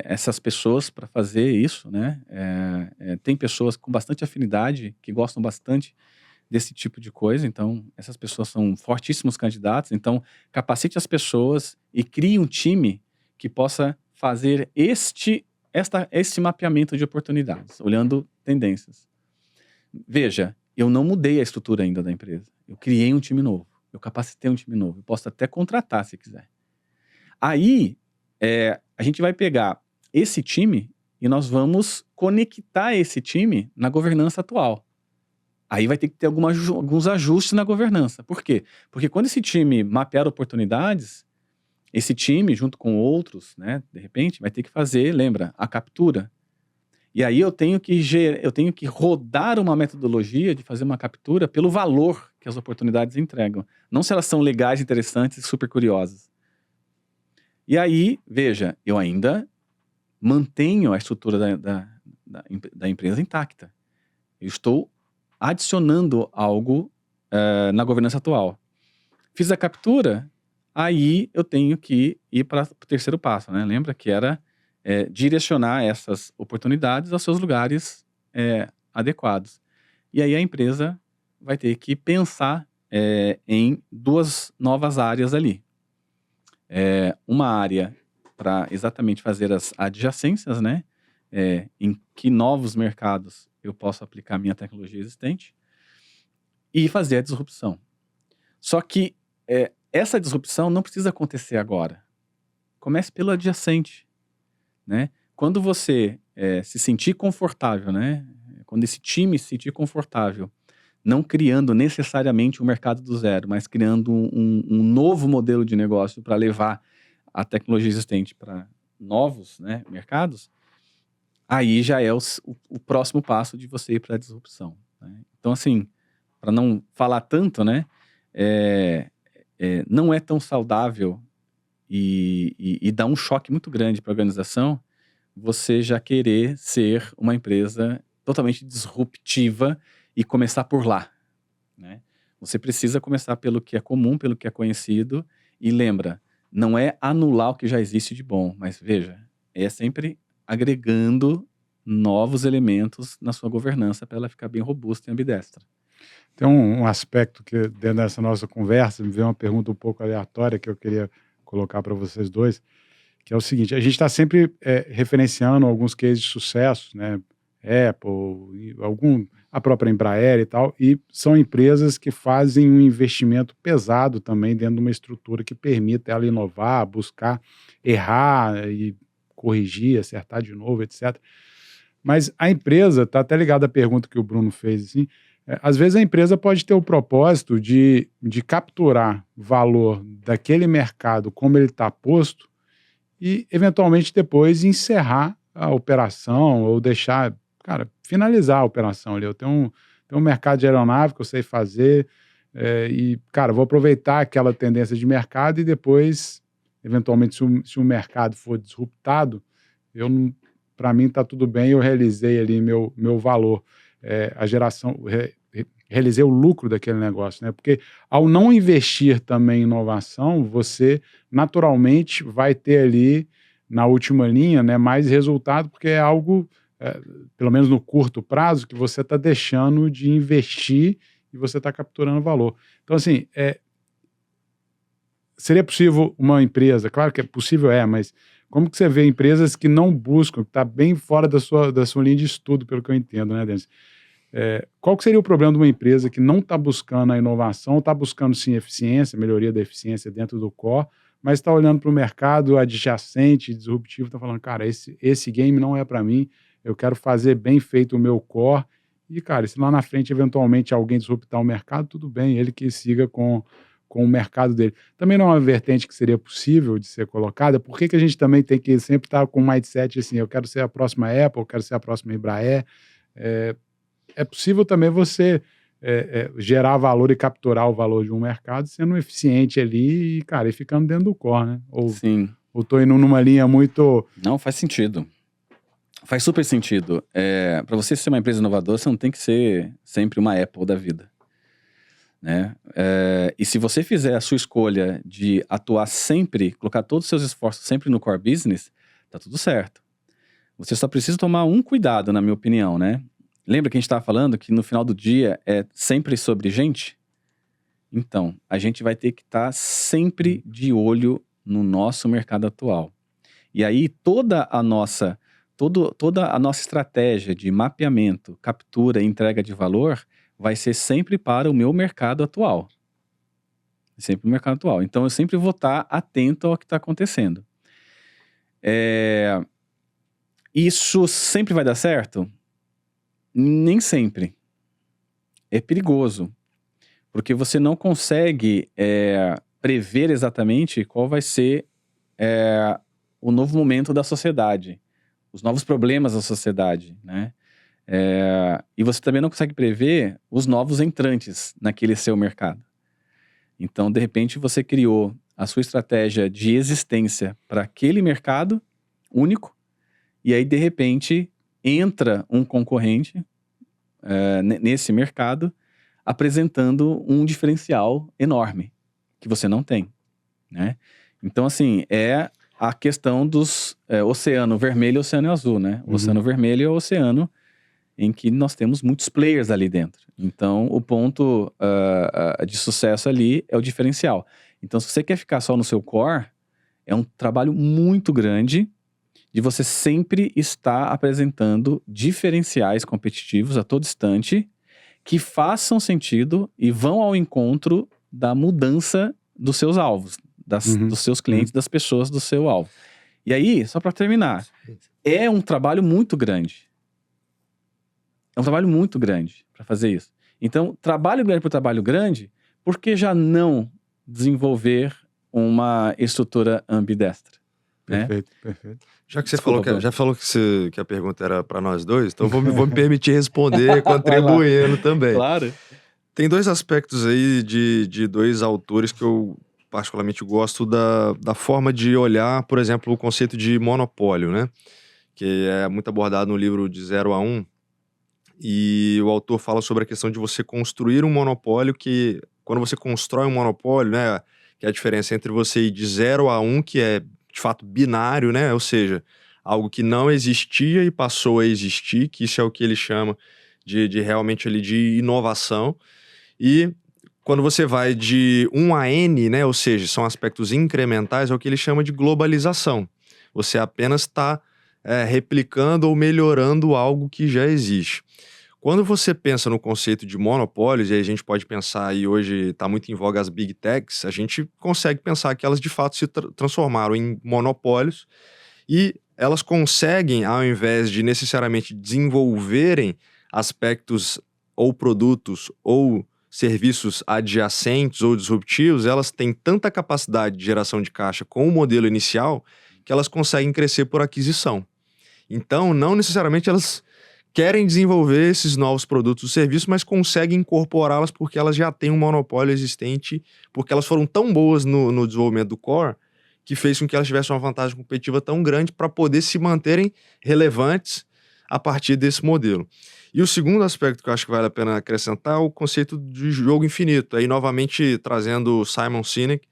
essas pessoas para fazer isso, né? Tem pessoas com bastante afinidade que gostam bastante desse tipo de coisa, então essas pessoas são fortíssimos candidatos, então capacite as pessoas e crie um time que possa fazer este mapeamento de oportunidades, olhando tendências. Veja, eu não mudei a estrutura ainda da empresa, eu criei um time novo, eu capacitei um time novo, eu posso até contratar se quiser. Aí, a gente vai pegar esse time e nós vamos conectar esse time na governança atual. Aí vai ter que ter alguns ajustes na governança. Por quê? Porque quando esse time mapear oportunidades, esse time, junto com outros, né, de repente, vai ter que fazer, lembra, a captura. E aí eu tenho que rodar uma metodologia de fazer uma captura pelo valor que as oportunidades entregam. Não se elas são legais, interessantes e super curiosas. E aí, veja, eu ainda mantenho a estrutura da empresa intacta. Eu estou adicionando algo na governança atual. Fiz a captura, aí eu tenho que ir para o terceiro passo, né? Lembra que era direcionar essas oportunidades aos seus lugares adequados. E aí a empresa vai ter que pensar em 2 novas áreas ali. Uma área para exatamente fazer as adjacências, né? Em que novos mercados eu posso aplicar minha tecnologia existente e fazer a disrupção. Só que essa disrupção não precisa acontecer agora. Comece pelo adjacente, né? Quando você se sentir confortável, né? Quando esse time se sentir confortável, não criando necessariamente um mercado do zero, mas criando um novo modelo de negócio para levar a tecnologia existente para novos, né, mercados, aí já é o próximo passo de você ir para a disrupção, né? Então, assim, para não falar tanto, né, não é tão saudável e dá um choque muito grande para a organização você já querer ser uma empresa totalmente disruptiva e começar por lá, né? Você precisa começar pelo que é comum, pelo que é conhecido, e lembra, não é anular o que já existe de bom, mas veja, é sempre agregando novos elementos na sua governança para ela ficar bem robusta e ambidestra. Tem um aspecto que, dentro dessa nossa conversa, me veio uma pergunta um pouco aleatória que eu queria colocar para vocês dois, que é o seguinte: a gente está sempre referenciando alguns cases de sucesso, né? Apple, a própria Embraer e tal, e são empresas que fazem um investimento pesado também dentro de uma estrutura que permita ela inovar, buscar errar e corrigir, acertar de novo, etc. Mas a empresa, está até ligada à pergunta que o Bruno fez, assim, às vezes a empresa pode ter o propósito de capturar valor daquele mercado como ele está posto e, eventualmente, depois encerrar a operação ou deixar, finalizar a operação ali. Eu tenho um mercado de aeronave que eu sei fazer e, vou aproveitar aquela tendência de mercado e depois, eventualmente, se o mercado for disruptado, para mim está tudo bem, eu realizei ali meu valor, realizei o lucro daquele negócio, né? Porque ao não investir também em inovação, você naturalmente vai ter ali, na última linha, né, mais resultado, porque é algo, pelo menos no curto prazo, que você está deixando de investir e você está capturando valor. Então, assim, seria possível uma empresa, claro que é possível, mas como que você vê empresas que não buscam, que está bem fora da sua linha de estudo, pelo que eu entendo, né, Denis? Qual que seria o problema de uma empresa que não está buscando a inovação, está buscando sim eficiência, melhoria da eficiência dentro do core, mas está olhando para o mercado adjacente, disruptivo, está falando, cara, esse game não é para mim, eu quero fazer bem feito o meu core, e, se lá na frente, eventualmente, alguém disruptar o mercado, tudo bem, ele que siga com o mercado dele. Também não é uma vertente que seria possível de ser colocada. Por que a gente também tem que sempre estar com um mindset assim, eu quero ser a próxima Apple, eu quero ser a próxima Embraer? É possível também você gerar valor e capturar o valor de um mercado sendo eficiente ali e ficando dentro do core, né? Sim. Ou tô indo numa linha muito... Não, faz sentido. Faz super sentido. Para você ser uma empresa inovadora, você não tem que ser sempre uma Apple da vida, né? E se você fizer a sua escolha de atuar sempre, colocar todos os seus esforços sempre no core business, tá tudo certo. Você só precisa tomar um cuidado, na minha opinião, né? Lembra que a gente estava falando que no final do dia é sempre sobre gente? Então, a gente vai ter que estar sempre de olho no nosso mercado atual. E aí toda a nossa estratégia de mapeamento, captura e entrega de valor vai ser sempre para o meu mercado atual. Sempre o mercado atual. Então, eu sempre vou estar atento ao que está acontecendo. Isso sempre vai dar certo? Nem sempre. É perigoso. Porque você não consegue prever exatamente qual vai ser o novo momento da sociedade. Os novos problemas da sociedade, né? E você também não consegue prever os novos entrantes naquele seu mercado. Então, de repente, você criou a sua estratégia de existência para aquele mercado único, e aí, de repente, entra um concorrente nesse mercado, apresentando um diferencial enorme, que você não tem, né? Então, assim, é a questão dos oceano vermelho e oceano azul, né? O oceano vermelho é o oceano em que nós temos muitos players ali dentro. Então, o ponto de sucesso ali é o diferencial. Então, se você quer ficar só no seu core, é um trabalho muito grande de você sempre estar apresentando diferenciais competitivos a todo instante que façam sentido e vão ao encontro da mudança dos seus alvos, dos seus clientes, das pessoas do seu alvo. E aí, só para terminar, é um trabalho muito grande. É um trabalho muito grande para fazer isso. Então, trabalho grande por trabalho grande, por que já não desenvolver uma estrutura ambidestra? Né? Perfeito, perfeito. Já que você Desculpa, falou Bruno. já falou que a pergunta era para nós dois, então vou me permitir responder contribuindo também. Claro. Tem dois aspectos aí de dois autores que eu particularmente gosto da forma de olhar, por exemplo, o conceito de monopólio, né? Que é muito abordado no livro De 0 a 1. E o autor fala sobre a questão de você construir um monopólio que, quando você constrói um monopólio, né? Que é a diferença entre você ir de 0 a 1, que é, de fato, binário, né? Ou seja, algo que não existia e passou a existir, que isso é o que ele chama de realmente ali de inovação. E quando você vai de 1 a N, né, ou seja, são aspectos incrementais, é o que ele chama de globalização. Você apenas está replicando ou melhorando algo que já existe. Quando você pensa no conceito de monopólios, e aí a gente pode pensar, e hoje está muito em voga as big techs, a gente consegue pensar que elas de fato se transformaram em monopólios e elas conseguem, ao invés de necessariamente desenvolverem aspectos ou produtos ou serviços adjacentes ou disruptivos, elas têm tanta capacidade de geração de caixa com o modelo inicial que elas conseguem crescer por aquisição. Então, não necessariamente elas querem desenvolver esses novos produtos ou serviços, mas conseguem incorporá-las porque elas já têm um monopólio existente, porque elas foram tão boas no desenvolvimento do core, que fez com que elas tivessem uma vantagem competitiva tão grande para poder se manterem relevantes a partir desse modelo. E o segundo aspecto que eu acho que vale a pena acrescentar é o conceito de jogo infinito. Aí, novamente, trazendo o Simon Sinek,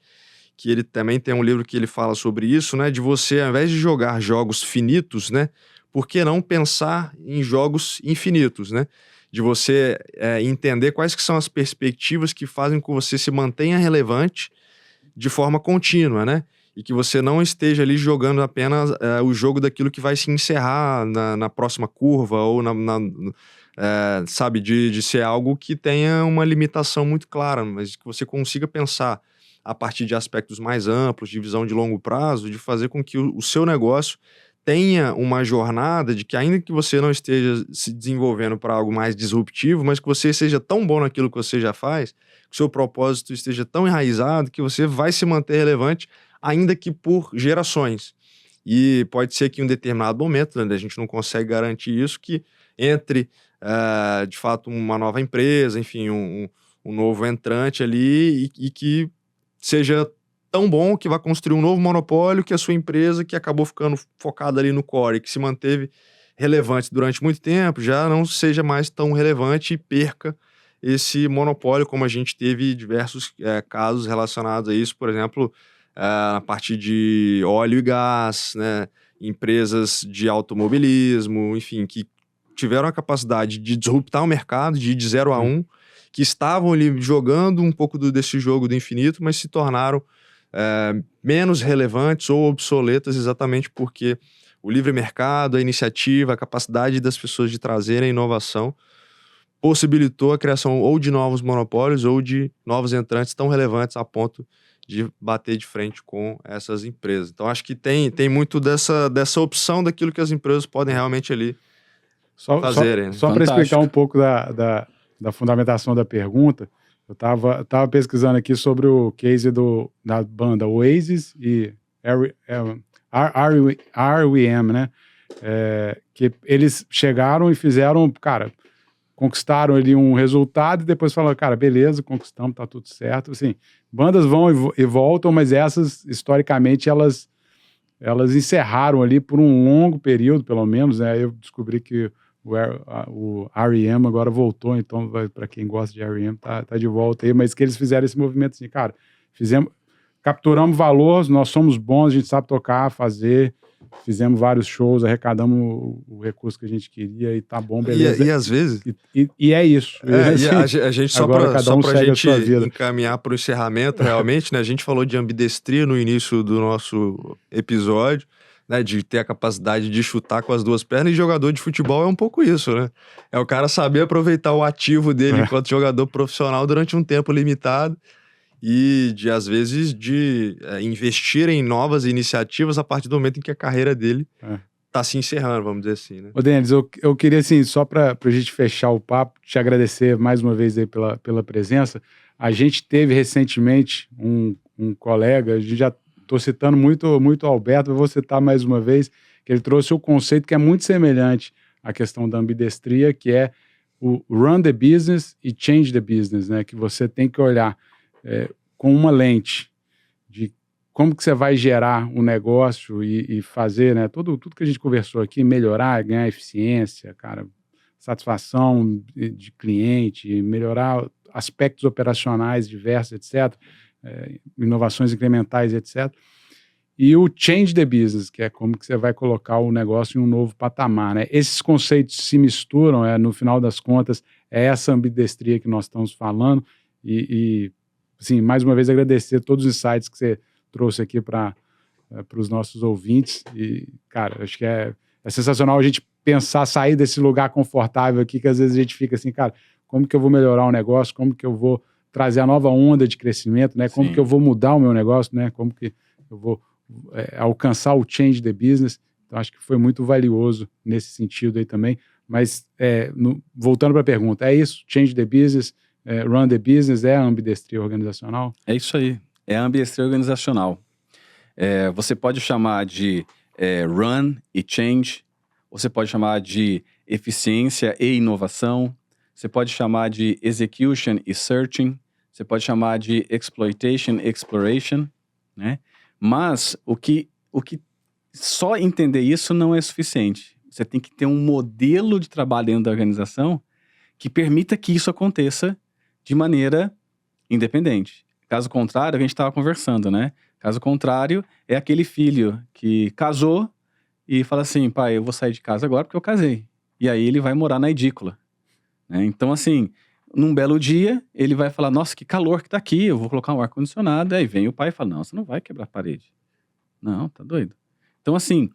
que ele também tem um livro que ele fala sobre isso, né? De você, ao invés de jogar jogos finitos, né? Por que não pensar em jogos infinitos, né? De você entender quais que são as perspectivas que fazem com que você se mantenha relevante de forma contínua, né? E que você não esteja ali jogando apenas o jogo daquilo que vai se encerrar na próxima curva ou sabe, de ser algo que tenha uma limitação muito clara, mas que você consiga pensar a partir de aspectos mais amplos, de visão de longo prazo, de fazer com que o seu negócio tenha uma jornada de que, ainda que você não esteja se desenvolvendo para algo mais disruptivo, mas que você seja tão bom naquilo que você já faz, que o seu propósito esteja tão enraizado que você vai se manter relevante, ainda que por gerações. E pode ser que em um determinado momento, né, a gente não consegue garantir isso, que entre, de fato, uma nova empresa, enfim, um novo entrante ali e que seja tão bom que vai construir um novo monopólio que a sua empresa, que acabou ficando focada ali no core, que se manteve relevante durante muito tempo, já não seja mais tão relevante e perca esse monopólio, como a gente teve diversos casos relacionados a isso, por exemplo, na parte de óleo e gás, né, empresas de automobilismo, enfim, que tiveram a capacidade de disruptar o mercado, de ir de 0 a 1, que estavam ali jogando um pouco desse jogo do infinito, mas se tornaram menos relevantes ou obsoletas exatamente porque o livre mercado, a iniciativa, a capacidade das pessoas de trazerem a inovação possibilitou a criação ou de novos monopólios ou de novos entrantes tão relevantes a ponto de bater de frente com essas empresas. Então acho que tem muito dessa opção daquilo que as empresas podem realmente ali fazerem. Só para explicar um pouco da fundamentação da pergunta, eu tava pesquisando aqui sobre o case da banda Oasis e R.E.M., né? Que eles chegaram e fizeram, cara, conquistaram ali um resultado e depois falaram, cara, beleza, conquistamos, tá tudo certo. Assim, bandas vão e voltam, mas essas, historicamente, elas encerraram ali por um longo período, pelo menos, né? Eu descobri que o R.E.M. agora voltou, então para quem gosta de R.E.M. tá de volta aí, mas que eles fizeram esse movimento assim, cara, capturamos valor, nós somos bons, a gente sabe tocar, fazer, fizemos vários shows, arrecadamos o recurso que a gente queria e tá bom, beleza. E às vezes... E é isso. Assim, a gente, só pra gente encaminhar para o encerramento, realmente, né, a gente falou de ambidestria no início do nosso episódio, né, de ter a capacidade de chutar com as duas pernas, e jogador de futebol é um pouco isso, né? É o cara saber aproveitar o ativo dele enquanto jogador profissional durante um tempo limitado e, às vezes, de investir em novas iniciativas a partir do momento em que a carreira dele tá se encerrando, vamos dizer assim, né? Ô, Denis, eu queria, assim, só para a gente fechar o papo, te agradecer mais uma vez aí pela presença. A gente teve recentemente um colega, a gente já estou citando muito o Alberto, vou citar mais uma vez, que ele trouxe o conceito que é muito semelhante à questão da ambidestria, que é o run the business e change the business, né? Que você tem que olhar com uma lente de como que você vai gerar um negócio e fazer, né, tudo que a gente conversou aqui, melhorar, ganhar eficiência, cara, satisfação de cliente, melhorar aspectos operacionais diversos, etc., inovações incrementais, etc., e o change the business, que é como que você vai colocar o negócio em um novo patamar, né? Esses conceitos se misturam, no final das contas, é essa ambidestria que nós estamos falando, e assim, mais uma vez agradecer todos os insights que você trouxe aqui para os nossos ouvintes, e, cara, acho que é sensacional a gente pensar, sair desse lugar confortável aqui, que às vezes a gente fica assim, cara, como que eu vou melhorar o negócio, como que eu vou trazer a nova onda de crescimento, né? Como Sim. que eu vou mudar o meu negócio, né? Como que eu vou alcançar o change the business. Então, acho que foi muito valioso nesse sentido aí também. Mas, voltando para a pergunta, é isso? Change the business, run the business, é a ambidestria organizacional? É isso aí. É a ambidestria organizacional. Você pode chamar de run e change, você pode chamar de eficiência e inovação, você pode chamar de execution e searching, você pode chamar de exploitation e exploration, né? Mas o que só entender isso não é suficiente. Você tem que ter um modelo de trabalho dentro da organização que permita que isso aconteça de maneira independente. Caso contrário, a gente estava conversando, né? Caso contrário, é aquele filho que casou e fala assim, pai, eu vou sair de casa agora porque eu casei. E aí ele vai morar na edícula, né? Então, assim, num belo dia, ele vai falar, nossa, que calor que tá aqui, eu vou colocar um ar-condicionado. Aí vem o pai e fala, não, você não vai quebrar a parede. Não, tá doido. Então, assim,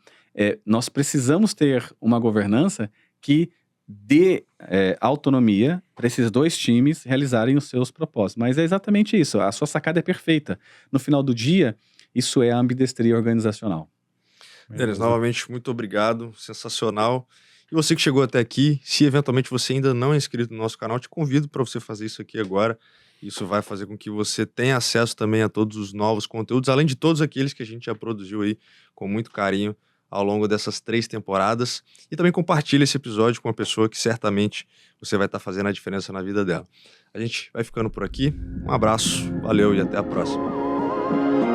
nós precisamos ter uma governança que dê autonomia para esses dois times realizarem os seus propósitos. Mas é exatamente isso, a sua sacada é perfeita. No final do dia, isso é a ambidestria organizacional. Denis, novamente, muito obrigado, sensacional. E você que chegou até aqui, se eventualmente você ainda não é inscrito no nosso canal, te convido para você fazer isso aqui agora. Isso vai fazer com que você tenha acesso também a todos os novos conteúdos, além de todos aqueles que a gente já produziu aí com muito carinho ao longo dessas 3 temporadas. E também compartilhe esse episódio com uma pessoa que certamente você vai estar fazendo a diferença na vida dela. A gente vai ficando por aqui. Um abraço, valeu e até a próxima.